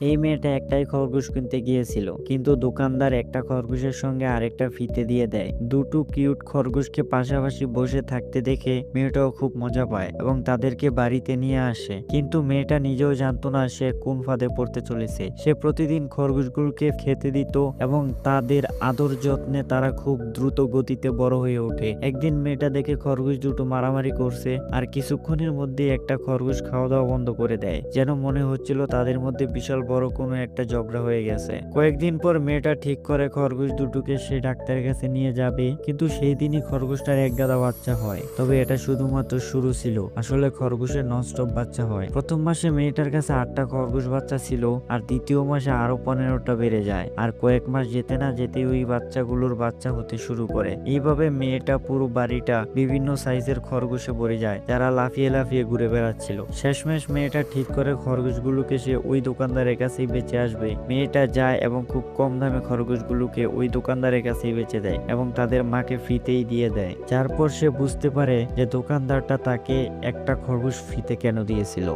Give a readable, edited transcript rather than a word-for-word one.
এই মেয়েটা একটাই খরগোশ কিনতে গিয়েছিল, কিন্তু দোকানদার একটা খরগোশের সঙ্গে আরেকটা ফিতে দিয়ে দেয়। দুটো কিউট খরগোশকে পাশাপাশি বসে থাকতে দেখে মেয়েটাও খুব মজা পায় এবং তাদেরকে বাড়িতে নিয়ে আসে। কিন্তু মেয়েটা নিজেও জানতো না সে কোন ফাঁদে পড়তে চলেছে। সে প্রতিদিন খরগোশগুলোকে খেতে দিত এবং তাদের আদর যত্নে তারা খুব দ্রুত গতিতে বড় হয়ে ওঠে। একদিন মেয়েটা দেখে খরগোশ দুটো মারামারি করছে, আর কিছুক্ষণের মধ্যে একটা খরগোশ খাওয়া দাওয়া বন্ধ করে দেয়, যেন মনে হচ্ছিল তাদের মধ্যে বিশাল বড় কোনো একটা ঝগড়া হয়ে গেছে। কয়েকদিন পর মেয়েটা ঠিক করে খরগোশ দুটোকে সে ডাক্তারের কাছে নিয়ে যাবে, কিন্তু সেই দিনই খরগোশটার এক গাদা বাচ্চা হয়। তবে এটা শুধুমাত্র শুরু ছিল, আসলে খরগোশের ননস্টপ বাচ্চা হয়। প্রথম মাসে মেয়েটার কাছে 8টা খরগোশ বাচ্চা ছিল, আর দ্বিতীয় মাসে আরো 15টা বেড়ে যায়, আর কয়েক মাস যেতে না যেতে ওই বাচ্চাগুলোর বাচ্চা হতে শুরু করে। এইভাবে মেয়েটা পুরো বাড়িটা বিভিন্ন সাইজের খরগোশে ভরে যায়, যারা লাফিয়ে লাফিয়ে ঘুরে বেড়াচ্ছিল। শেষমেশ মেয়েটা ঠিক করে খরগোশগুলোকে সে ওই দোকানদারের কাছেই বেচে আসবে। মেয়েটা যায় এবং খুব কম দামে খরগোশগুলোকে ওই দোকানদারের কাছেই বেচে দেয় এবং তাদের মাকে ফ্রিতেই দিয়ে দেয়। যার পর সে বুঝতে পারে যে দোকানদারটা তাকে একটা খরগোশ ফ্রিতে কেন দিয়েছিল।